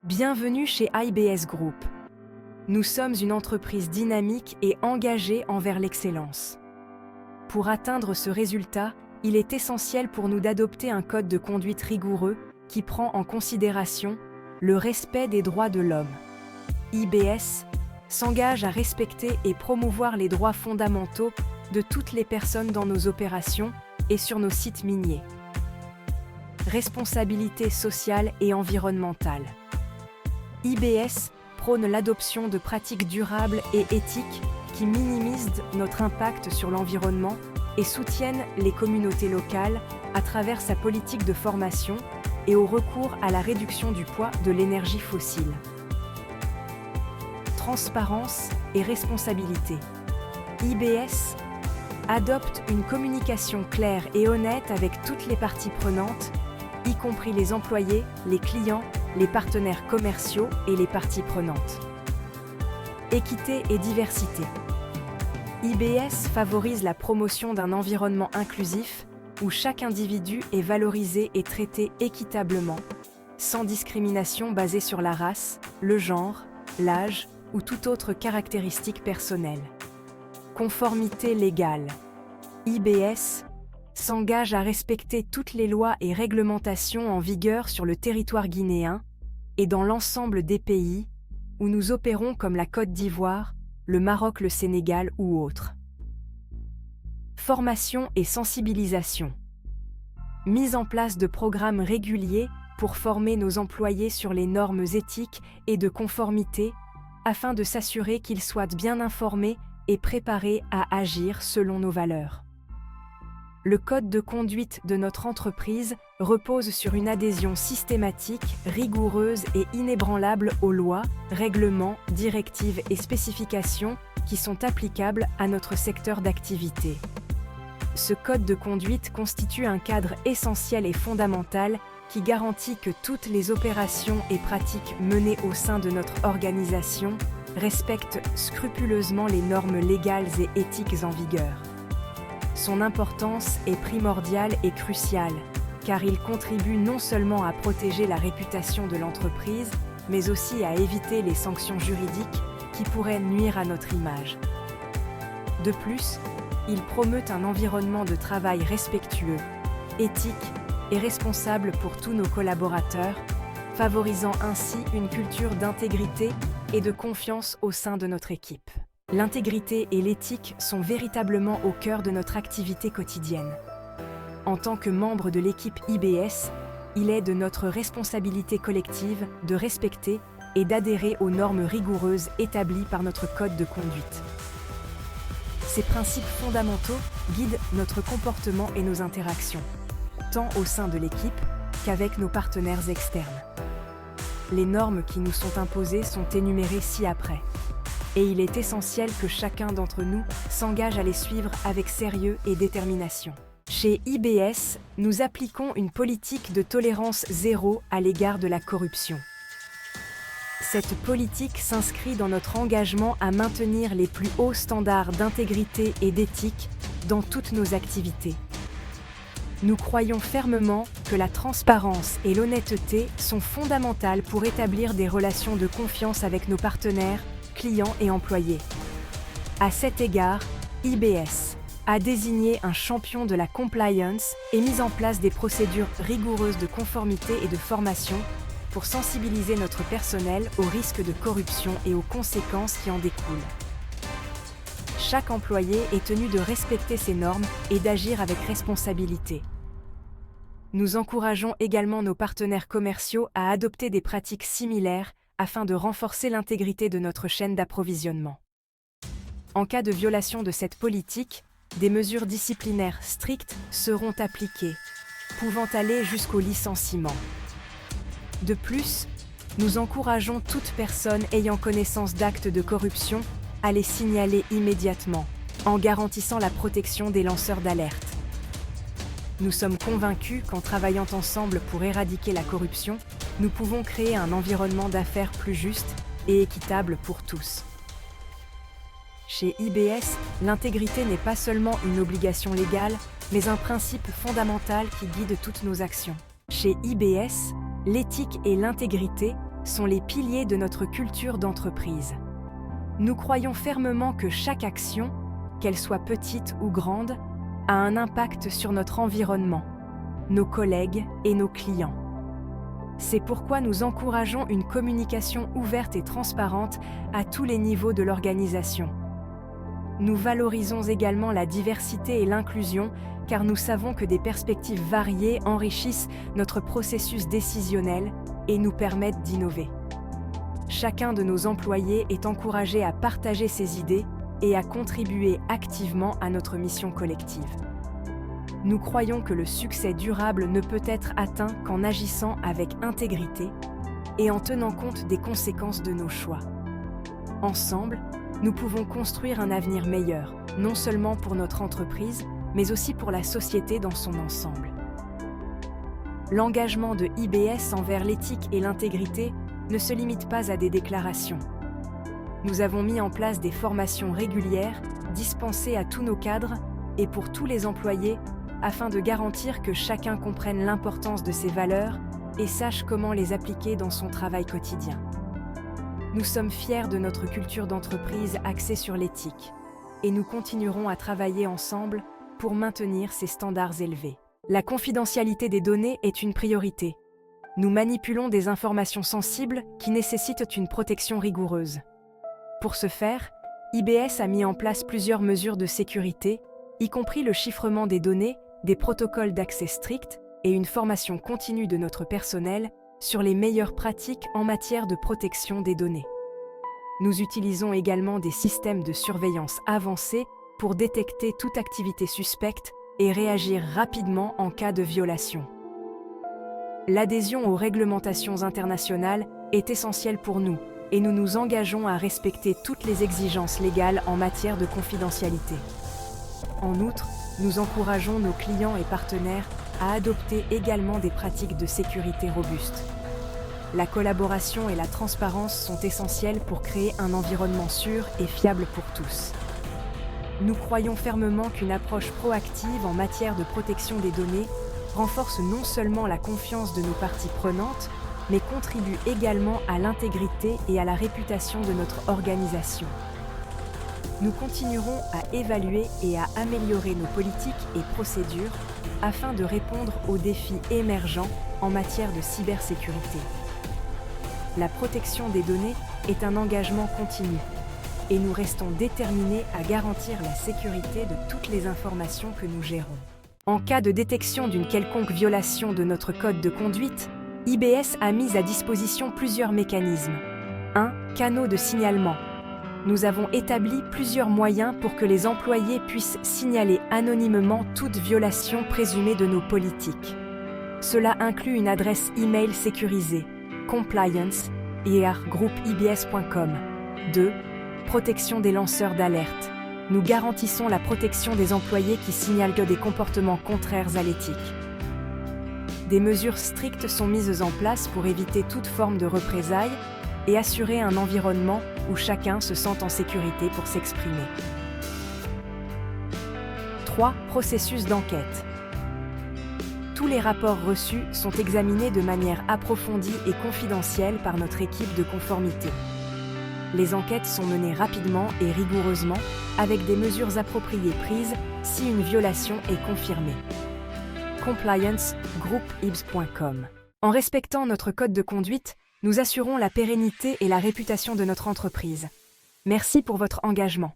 Bienvenue chez IBS Group. Nous sommes une entreprise dynamique et engagée envers l'excellence. Pour atteindre ce résultat, il est essentiel pour nous d'adopter un code de conduite rigoureux qui prend en considération le respect des droits de l'homme. IBS s'engage à respecter et promouvoir les droits fondamentaux de toutes les personnes dans nos opérations et sur nos sites miniers. Responsabilité sociale et environnementale. IBS prône l'adoption de pratiques durables et éthiques qui minimisent notre impact sur l'environnement et soutiennent les communautés locales à travers sa politique de formation et au recours à la réduction du poids de l'énergie fossile. Transparence et responsabilité. IBS adopte une communication claire et honnête avec toutes les parties prenantes, y compris les employés, les clients, les partenaires commerciaux et les parties prenantes. Équité et diversité. IBS favorise la promotion d'un environnement inclusif où chaque individu est valorisé et traité équitablement, sans discrimination basée sur la race, le genre, l'âge ou toute autre caractéristique personnelle. Conformité légale. IBS s'engage à respecter toutes les lois et réglementations en vigueur sur le territoire guinéen et dans l'ensemble des pays où nous opérons comme la Côte d'Ivoire, le Maroc, le Sénégal ou autres. Formation et sensibilisation. Mise en place de programmes réguliers pour former nos employés sur les normes éthiques et de conformité afin de s'assurer qu'ils soient bien informés et préparés à agir selon nos valeurs. Le code de conduite de notre entreprise repose sur une adhésion systématique, rigoureuse et inébranlable aux lois, règlements, directives et spécifications qui sont applicables à notre secteur d'activité. Ce code de conduite constitue un cadre essentiel et fondamental qui garantit que toutes les opérations et pratiques menées au sein de notre organisation respectent scrupuleusement les normes légales et éthiques en vigueur. Son importance est primordiale et cruciale, car il contribue non seulement à protéger la réputation de l'entreprise, mais aussi à éviter les sanctions juridiques qui pourraient nuire à notre image. De plus, il promeut un environnement de travail respectueux, éthique et responsable pour tous nos collaborateurs, favorisant ainsi une culture d'intégrité et de confiance au sein de notre équipe. L'intégrité et l'éthique sont véritablement au cœur de notre activité quotidienne. En tant que membre de l'équipe IBS, il est de notre responsabilité collective de respecter et d'adhérer aux normes rigoureuses établies par notre code de conduite. Ces principes fondamentaux guident notre comportement et nos interactions, tant au sein de l'équipe qu'avec nos partenaires externes. Les normes qui nous sont imposées sont énumérées ci-après. Et il est essentiel que chacun d'entre nous s'engage à les suivre avec sérieux et détermination. Chez IBS, nous appliquons une politique de tolérance zéro à l'égard de la corruption. Cette politique s'inscrit dans notre engagement à maintenir les plus hauts standards d'intégrité et d'éthique dans toutes nos activités. Nous croyons fermement que la transparence et l'honnêteté sont fondamentales pour établir des relations de confiance avec nos partenaires, clients et employés. À cet égard, IBS a désigné un champion de la compliance et mis en place des procédures rigoureuses de conformité et de formation pour sensibiliser notre personnel aux risques de corruption et aux conséquences qui en découlent. Chaque employé est tenu de respecter ces normes et d'agir avec responsabilité. Nous encourageons également nos partenaires commerciaux à adopter des pratiques similaires afin de renforcer l'intégrité de notre chaîne d'approvisionnement. En cas de violation de cette politique, des mesures disciplinaires strictes seront appliquées, pouvant aller jusqu'au licenciement. De plus, nous encourageons toute personne ayant connaissance d'actes de corruption à les signaler immédiatement, en garantissant la protection des lanceurs d'alerte. Nous sommes convaincus qu'en travaillant ensemble pour éradiquer la corruption, nous pouvons créer un environnement d'affaires plus juste et équitable pour tous. Chez IBS, l'intégrité n'est pas seulement une obligation légale, mais un principe fondamental qui guide toutes nos actions. Chez IBS, l'éthique et l'intégrité sont les piliers de notre culture d'entreprise. Nous croyons fermement que chaque action, qu'elle soit petite ou grande, a un impact sur notre environnement, nos collègues et nos clients. C'est pourquoi nous encourageons une communication ouverte et transparente à tous les niveaux de l'organisation. Nous valorisons également la diversité et l'inclusion car nous savons que des perspectives variées enrichissent notre processus décisionnel et nous permettent d'innover. Chacun de nos employés est encouragé à partager ses idées et à contribuer activement à notre mission collective. Nous croyons que le succès durable ne peut être atteint qu'en agissant avec intégrité et en tenant compte des conséquences de nos choix. Ensemble, nous pouvons construire un avenir meilleur, non seulement pour notre entreprise, mais aussi pour la société dans son ensemble. L'engagement de IBS envers l'éthique et l'intégrité ne se limite pas à des déclarations. Nous avons mis en place des formations régulières, dispensées à tous nos cadres et pour tous les employés, afin de garantir que chacun comprenne l'importance de ces valeurs et sache comment les appliquer dans son travail quotidien. Nous sommes fiers de notre culture d'entreprise axée sur l'éthique et nous continuerons à travailler ensemble pour maintenir ces standards élevés. La confidentialité des données est une priorité. Nous manipulons des informations sensibles qui nécessitent une protection rigoureuse. Pour ce faire, IBS a mis en place plusieurs mesures de sécurité, y compris le chiffrement des données, des protocoles d'accès stricts et une formation continue de notre personnel sur les meilleures pratiques en matière de protection des données. Nous utilisons également des systèmes de surveillance avancés pour détecter toute activité suspecte et réagir rapidement en cas de violation. L'adhésion aux réglementations internationales est essentielle pour nous et nous nous engageons à respecter toutes les exigences légales en matière de confidentialité. En outre, nous encourageons nos clients et partenaires à adopter également des pratiques de sécurité robustes. La collaboration et la transparence sont essentielles pour créer un environnement sûr et fiable pour tous. Nous croyons fermement qu'une approche proactive en matière de protection des données renforce non seulement la confiance de nos parties prenantes, mais contribue également à l'intégrité et à la réputation de notre organisation. Nous continuerons à évaluer et à améliorer nos politiques et procédures afin de répondre aux défis émergents en matière de cybersécurité. La protection des données est un engagement continu et nous restons déterminés à garantir la sécurité de toutes les informations que nous gérons. En cas de détection d'une quelconque violation de notre code de conduite, IBS a mis à disposition plusieurs mécanismes. 1. Canaux de signalement. Nous avons établi plusieurs moyens pour que les employés puissent signaler anonymement toute violation présumée de nos politiques. Cela inclut une adresse e-mail sécurisée, compliance@groupibs.com. 2. Protection des lanceurs d'alerte. Nous garantissons la protection des employés qui signalent des comportements contraires à l'éthique. Des mesures strictes sont mises en place pour éviter toute forme de représailles et assurer un environnement où chacun se sent en sécurité pour s'exprimer. 3. Processus d'enquête. Tous les rapports reçus sont examinés de manière approfondie et confidentielle par notre équipe de conformité. Les enquêtes sont menées rapidement et rigoureusement, avec des mesures appropriées prises si une violation est confirmée. compliance@groupibs.com. En respectant notre code de conduite, nous assurons la pérennité et la réputation de notre entreprise. Merci pour votre engagement.